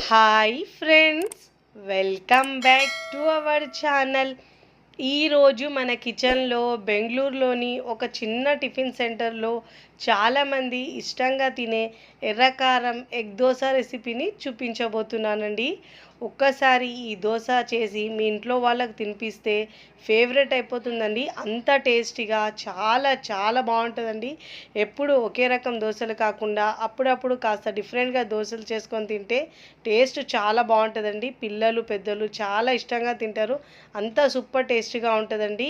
Hi friends, welcome back to our channel. ఈరోజు మన కిచెన్లో బెంగళూరులోని ఒక చిన్న టిఫిన్ సెంటర్లో చాలామంది ఇష్టంగా తినే ఎర్రకారం ఎగ్ దోశ రెసిపీని చూపించబోతున్నానండి. ఒక్కసారి ఈ దోశ చేసి మీ ఇంట్లో వాళ్ళకి తినిపిస్తే ఫేవరెట్ అయిపోతుందండి. అంత టేస్టీగా చాలా చాలా బాగుంటుందండి. ఎప్పుడు ఒకే రకం దోశలు కాకుండా అప్పుడప్పుడు కాస్త డిఫరెంట్గా దోశలు చేసుకొని తింటే టేస్ట్ చాలా బాగుంటుందండి. పిల్లలు పెద్దలు చాలా ఇష్టంగా తింటారు. అంత సూపర్ టేస్టీగా ఉంటుందండి.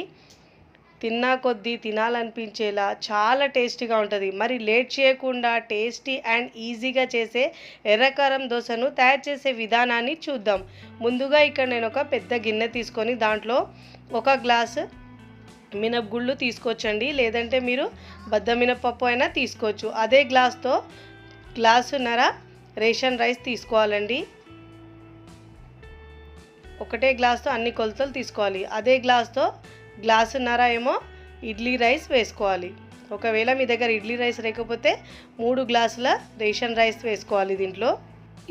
తిన్నా కొద్దీ తినాలనిపించేలా చాలా టేస్టీగా ఉంటుంది. మరి లేట్ చేయకుండా టేస్టీ అండ్ ఈజీగా చేసే ఎర్రకారం దోశను తయారు చేసే విధానాన్ని చూద్దాం. ముందుగా ఇక్కడ నేను ఒక పెద్ద గిన్నె తీసుకొని దాంట్లో ఒక గ్లాసు మినపగుళ్ళు తీసుకోవచ్చండి, లేదంటే మీరు బద్ద మినపప్పు అయినా తీసుకోవచ్చు. అదే గ్లాసున్నర రేషన్ రైస్ తీసుకోవాలండి. ఒకటే గ్లాస్తో అన్ని కొలతలు తీసుకోవాలి. అదే గ్లాసున్నర ఏమో ఇడ్లీ రైస్ వేసుకోవాలి. ఒకవేళ మీ దగ్గర ఇడ్లీ రైస్ లేకపోతే 3 గ్లాసుల రేషన్ రైస్ వేసుకోవాలి దీంట్లో.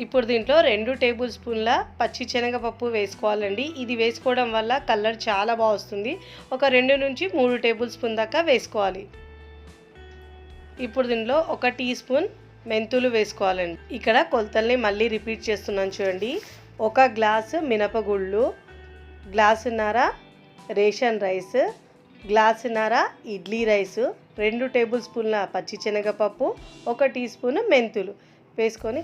ఇప్పుడు దీంట్లో 2 టేబుల్ స్పూన్ల పచ్చి శనగపప్పు వేసుకోవాలండి. ఇది వేసుకోవడం వల్ల కలర్ చాలా బాగా వస్తుంది. ఒక 2 నుంచి 3 టేబుల్ స్పూన్ దాకా వేసుకోవాలి. ఇప్పుడు దీంట్లో 1 టీ స్పూన్ మెంతులు వేసుకోవాలండి. ఇక్కడ కొలతల్ని మళ్ళీ రిపీట్ చేస్తున్నాను చూడండి. 1 గ్లాసు మినపగుళ్ళు, గ్లాసున్నర రేషన్ రైస్, గ్లాసున్నర ఇడ్లీ రైసు, 2 టేబుల్ స్పూన్ల పచ్చి శనగపప్పు, 1 టీ స్పూన్ మెంతులు వేసుకొని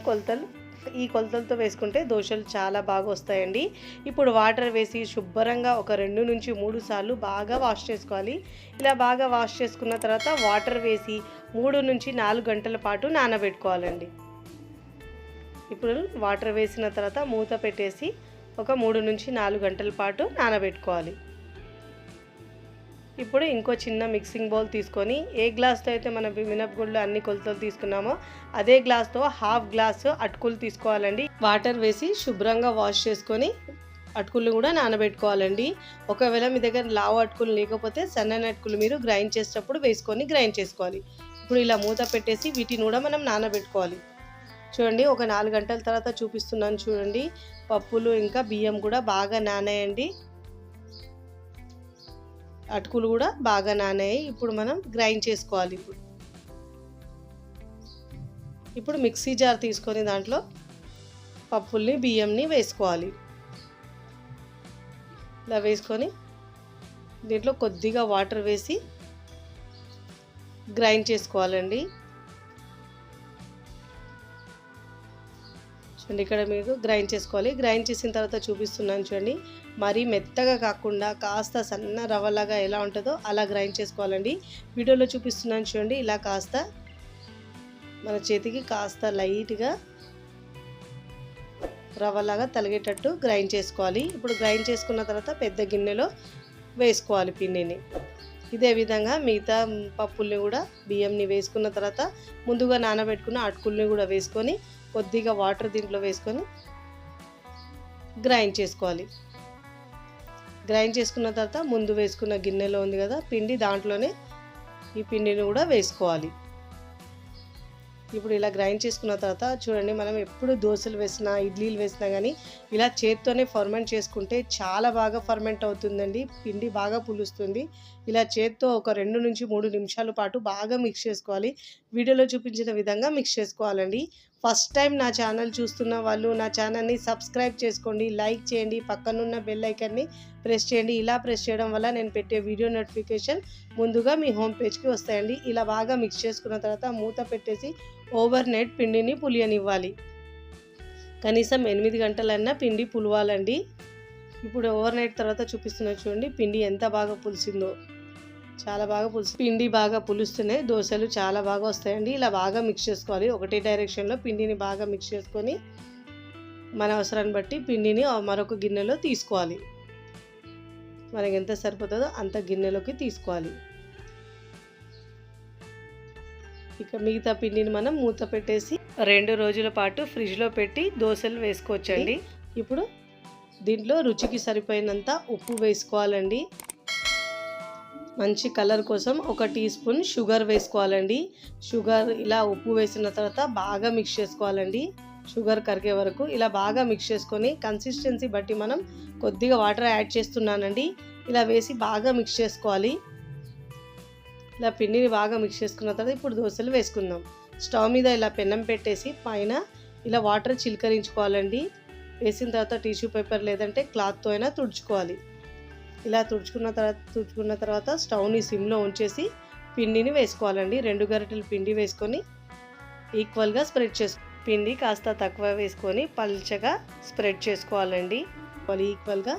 ఈ కొలతలతో వేసుకుంటే దోశలు చాలా బాగా వస్తాయండి. ఇప్పుడు వాటర్ వేసి శుభ్రంగా ఒక 2 నుంచి 3 సార్లు బాగా వాష్ చేసుకోవాలి. ఇలా బాగా వాష్ చేసుకున్న తర్వాత వాటర్ వేసి 3 నుంచి 4 గంటల పాటు నానబెట్టుకోవాలండి. ఇప్పుడు వాటర్ వేసిన తర్వాత మూత పెట్టేసి ఒక 3 నుంచి 4 గంటల పాటు నానబెట్టుకోవాలి. ఇప్పుడు ఇంకో చిన్న మిక్సింగ్ బౌల్ తీసుకొని ఏ గ్లాస్తో అయితే మన మినపగుళ్ళు అన్ని కొలతలు తీసుకున్నామో అదే గ్లాస్తో 1/2 గ్లాసు అటుకులు తీసుకోవాలండి. వాటర్ వేసి శుభ్రంగా వాష్ చేసుకొని అటుకులు కూడా నానబెట్టుకోవాలండి. ఒకవేళ మీ దగ్గర లావు అటుకులు లేకపోతే సన్నని అటుకులు మీరు గ్రైండ్ చేసేటప్పుడు వేసుకొని గ్రైండ్ చేసుకోవాలి. ఇప్పుడు ఇలా మూత పెట్టేసి వీటిని కూడా మనం నానబెట్టుకోవాలి. చూడండి, ఒక 4 గంటల తర్వాత చూపిస్తున్నాను చూడండి. పప్పులు ఇంకా బియ్యం కూడా బాగా నానాయండి. అటుకులు కూడా బాగా నానాయి. ఇప్పుడు మనం గ్రైండ్ చేసుకోవాలి. ఇప్పుడు మిక్సీ జార్ తీసుకొని దాంట్లో పప్పుల్ని బియ్యంని వేసుకోవాలి. ఇలా వేసుకొని దీంట్లో కొద్దిగా వాటర్ వేసి గ్రైండ్ చేసుకోవాలండి. చూడండి, ఇక్కడ మీరు గ్రైండ్ చేసుకోవాలి. గ్రైండ్ చేసిన తర్వాత చూపిస్తున్నాను చూడండి. మరీ మెత్తగా కాకుండా కాస్త సన్న రవ్వలాగా ఎలా ఉంటుందో అలా గ్రైండ్ చేసుకోవాలండి. వీడియోలో చూపిస్తున్నాను చూడండి. ఇలా కాస్త మన చేతికి కాస్త లైట్గా రవ్వలాగా తలిగేటట్టు గ్రైండ్ చేసుకోవాలి. ఇప్పుడు గ్రైండ్ చేసుకున్న తర్వాత పెద్ద గిన్నెలో వేసుకోవాలి పిండిని. ఇదే విధంగా మిగతా పప్పుల్ని కూడా బియ్యంని వేసుకున్న తర్వాత ముందుగా నానబెట్టుకున్న అటుకుల్ని కూడా వేసుకొని కొద్దిగా వాటర్ దీంట్లో వేసుకొని గ్రైండ్ చేసుకోవాలి. గ్రైండ్ చేసుకున్న తర్వాత ముందు వేసుకున్న గిన్నెలో ఉంది కదా పిండి, దాంట్లోనే ఈ పిండిని కూడా వేసుకోవాలి. ఇప్పుడు ఇలా గ్రైండ్ చేసుకున్న తర్వాత చూడండి, మనం ఎప్పుడు దోశలు వేసినా ఇడ్లీలు వేసినా కానీ ఇలా చేత్తోనే ఫర్మెంట్ చేసుకుంటే చాలా బాగా ఫర్మెంట్ అవుతుందండి. పిండి బాగా పులుస్తుంది. ఇలా చేత్తో ఒక 2 నుంచి 3 నిమిషాల పాటు బాగా మిక్స్ చేసుకోవాలి. వీడియోలో చూపించిన విధంగా మిక్స్ చేసుకోవాలండి. ఫస్ట్ టైం నా ఛానల్ చూస్తున్న వాళ్ళు నా ఛానల్ని సబ్స్క్రైబ్ చేసుకోండి, లైక్ చేయండి, పక్కనున్న బెల్ ఐకాన్ని ప్రెస్ చేయండి. ఇలా ప్రెస్ చేయడం వల్ల నేను పెట్టే వీడియో నోటిఫికేషన్ ముందుగా మీ హోమ్ పేజ్కి వస్తాయండి. ఇలా బాగా మిక్స్ చేసుకున్న తర్వాత మూత పెట్టేసి ఓవర్ నైట్ పిండిని పులియనివ్వాలి. కనీసం 8 గంటలన్నా పిండి పులవాలండి. ఇప్పుడు ఓవర్ నైట్ తర్వాత చూపిస్తున్నా చూడండి, పిండి ఎంత బాగా పులిసిందో. చాలా బాగా పిండి బాగా పులుస్తూనే దోశలు చాలా బాగా వస్తాయండి. ఇలా బాగా మిక్స్ చేసుకోవాలి. ఒకటే డైరెక్షన్లో పిండిని బాగా మిక్స్ చేసుకొని మన అవసరాన్ని బట్టి పిండిని మరొక గిన్నెలో తీసుకోవాలి. మనకి ఎంత సరిపోతుందో అంత గిన్నెలోకి తీసుకోవాలి. ఇక మిగతా పిండిని మనం మూత పెట్టేసి 2 రోజుల పాటు ఫ్రిడ్జ్లో పెట్టి దోశలు వేసుకోవచ్చండి. ఇప్పుడు దీంట్లో రుచికి సరిపోయినంత ఉప్పు వేసుకోవాలండి. మంచి కలర్ కోసం 1 టీ స్పూన్ షుగర్ వేసుకోవాలండి. షుగర్ ఇలా ఉప్పు వేసిన తర్వాత బాగా మిక్స్ చేసుకోవాలండి. షుగర్ కరిగే వరకు ఇలా బాగా మిక్స్ చేసుకొని కన్సిస్టెన్సీ బట్టి మనం కొద్దిగా వాటర్ యాడ్ చేస్తున్నానండి. ఇలా వేసి బాగా మిక్స్ చేసుకోవాలి. ఇలా పిండిని బాగా మిక్స్ చేసుకున్న తర్వాత ఇప్పుడు దోశలు వేసుకుందాం. స్టవ్ మీద ఇలా పెన్నం పెట్టేసి పైన ఇలా వాటర్ చిలకరించుకోవాలండి. వేసిన తర్వాత టిష్యూ పేపర్ లేదంటే క్లాత్తో అయినా తుడుచుకోవాలి. ఇలా తుడుచుకున్న తర్వాత స్టవ్ని సిమ్లో ఉంచేసి పిండిని వేసుకోవాలండి. 2 గరిటెలు పిండి వేసుకొని ఈక్వల్గా స్ప్రెడ్ పిండి కాస్త తక్కువ వేసుకొని పల్చగా స్ప్రెడ్ చేసుకోవాలండి. ఈక్వల్గా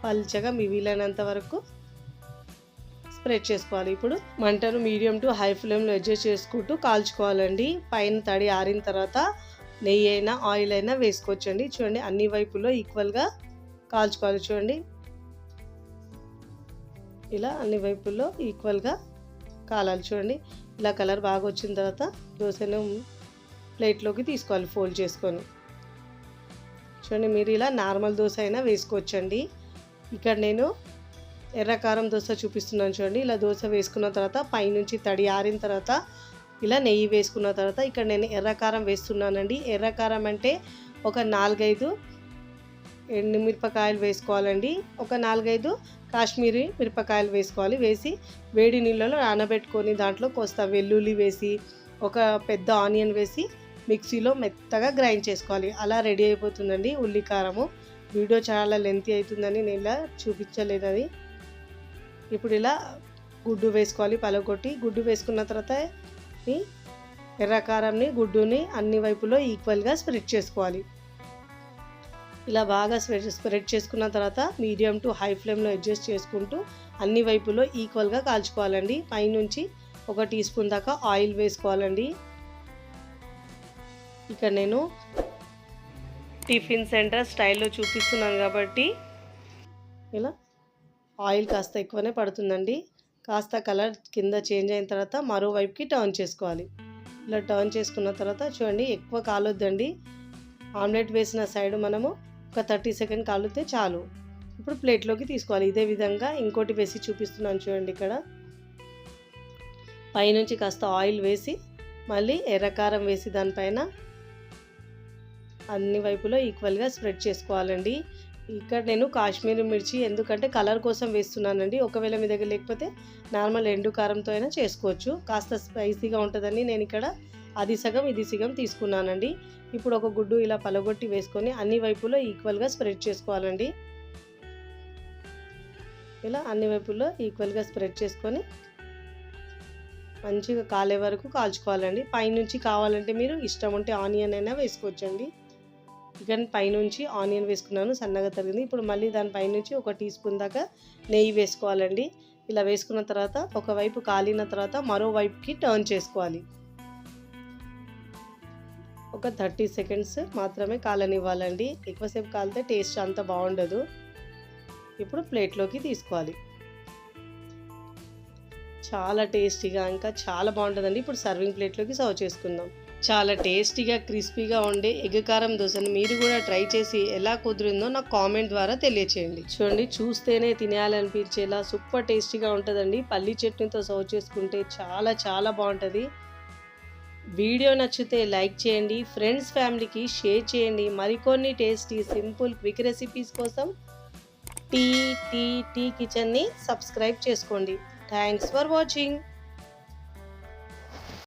పల్చగా మీ వీలైనంత వరకు స్ప్రెడ్ చేసుకోవాలి. ఇప్పుడు మంటను మీడియం టు హై ఫ్లేమ్లో అడ్జస్ట్ చేసుకుంటూ కాల్చుకోవాలండి. పైన తడి ఆరిన తర్వాత నెయ్యి అయినా ఆయిల్ అయినా వేసుకోవచ్చండి. చూడండి అన్ని వైపులో ఈక్వల్గా కాల్చుకోవాలి. చూడండి ఇలా అన్ని వైపుల్లో ఈక్వల్గా కాలాలి. చూడండి ఇలా కలర్ బాగా వచ్చిన తర్వాత దోశను ప్లేట్లోకి తీసుకోవాలి ఫోల్డ్ చేసుకొని. చూడండి మీరు ఇలా నార్మల్ దోశ అయినా వేసుకోవచ్చండి. ఇక్కడ నేను ఎర్రకారం దోశ చూపిస్తున్నాను. చూడండి ఇలా దోశ వేసుకున్న తర్వాత పైనుంచి తడి ఆరిన తర్వాత ఇలా నెయ్యి వేసుకున్న తర్వాత ఇక్కడ నేను ఎర్రకారం వేస్తున్నానండి. ఎర్రకారం అంటే ఒక 4-5 ఎండుమిరపకాయలు వేసుకోవాలండి. ఒక 4-5 కాశ్మీరీ మిరపకాయలు వేసుకోవాలి. వేసి వేడి నీళ్ళలో నానబెట్టుకొని దాంట్లో కోస్తా వెల్లుల్లి వేసి ఒక పెద్ద ఆనియన్ వేసి మిక్సీలో మెత్తగా గ్రైండ్ చేసుకోవాలి. అలా రెడీ అయిపోతుందండి ఉల్లికారము. వీడియో చాలా లెంతీ అవుతుందని నేను ఇలా చూపించలేదు అది. ఇప్పుడు ఇలా గుడ్డు వేసుకోవాలి పలగొట్టి. గుడ్డు వేసుకున్న తర్వాత ఈ ఎర్రకారంని గుడ్డుని అన్ని వైపులో ఈక్వల్గా స్ప్రెడ్ చేసుకోవాలి. ఇలా బాగా స్ప్రెడ్ చేసుకున్న తర్వాత మీడియం టు హై ఫ్లేమ్లో అడ్జస్ట్ చేసుకుంటూ అన్ని వైపులో ఈక్వల్గా కాల్చుకోవాలండి. పైనుంచి 1 టీ స్పూన్ దాకా ఆయిల్ వేసుకోవాలండి. ఇక్కడ నేను టిఫిన్ సెంటర్ స్టైల్లో చూపిస్తున్నాను కాబట్టి ఇలా ఆయిల్ కాస్త ఎక్కువనే పడుతుందండి. కాస్త కలర్ కింద చేంజ్ అయిన తర్వాత మరోవైపుకి టర్న్ చేసుకోవాలి. ఇలా టర్న్ చేసుకున్న తర్వాత చూడండి ఎక్కువ కాలొద్దండి. ఆమ్లెట్ వేసిన సైడ్ మనము ఒక 30 సెకండ్ కాలితే చాలు. ఇప్పుడు ప్లేట్లోకి తీసుకోవాలి. ఇదే విధంగా ఇంకోటి వేసి చూపిస్తున్నాను చూడండి. ఇక్కడ పైనుంచి కాస్త ఆయిల్ వేసి మళ్ళీ ఎర్రకారం వేసి దానిపైన అన్ని వైపులో ఈక్వల్గా స్ప్రెడ్ చేసుకోవాలండి. ఇక్కడ నేను కాశ్మీరీ మిర్చి ఎందుకంటే కలర్ కోసం వేస్తున్నానండి. ఒకవేళ మీ దగ్గర లేకపోతే నార్మల్ ఎండు కారంతో అయినా చేసుకోవచ్చు. కాస్త స్పైసీగా ఉంటుందని నేను ఇక్కడ అది సగం ఇది సగం తీసుకున్నానండి. ఇప్పుడు ఒక గుడ్డు ఇలా పలగొట్టి వేసుకొని అన్ని వైపులో ఈక్వల్గా స్ప్రెడ్ చేసుకోవాలండి. ఇలా అన్ని వైపుల్లో ఈక్వల్గా స్ప్రెడ్ చేసుకొని మంచిగా కాలే వరకు కాల్చుకోవాలండి. పైనుంచి కావాలంటే మీరు ఇష్టం ఉంటే ఆనియన్ అయినా వేసుకోవచ్చండి. ఇక పైనుంచి ఆనియన్ వేసుకున్నాను సన్నగా తరిగింది. ఇప్పుడు మళ్ళీ దాని పైనుంచి 1 టీ స్పూన్ దాకా నెయ్యి వేసుకోవాలండి. ఇలా వేసుకున్న తర్వాత ఒకవైపు కాలిన తర్వాత మరో వైపుకి టర్న్ చేసుకోవాలి. ఒక 30 సెకండ్స్ మాత్రమే కాలనివ్వాలండి. ఎక్కువసేపు కాలితే టేస్ట్ అంత బాగుండదు. ఇప్పుడు ప్లేట్లోకి తీసుకోవాలి. చాలా టేస్టీగా ఇంకా చాలా బాగుంటుందండి. ఇప్పుడు సర్వింగ్ ప్లేట్లోకి సర్వ్ చేసుకుందాం. చాలా టేస్టీగా క్రిస్పీగా ఉండే ఎగ్ కారం దోశను మీరు కూడా ట్రై చేసి ఎలా కుదిరిందో నాకు కామెంట్ ద్వారా తెలియచేయండి. చూడండి చూస్తేనే తినాలనిపించేలా సూపర్ టేస్టీగా ఉంటుందండి. పల్లి చట్నీతో సర్వ్ చేసుకుంటే చాలా చాలా బాగుంటుంది. వీడియో నచ్చితే లైక్ చేయండి, ఫ్రెండ్స్ ఫ్యామిలీకి షేర్ చేయండి. మరికొన్ని టేస్టీ సింపుల్ క్విక్ రెసిపీస్ కోసం టీ కిచెన్ని సబ్స్క్రైబ్ చేసుకోండి. Thanks for watching.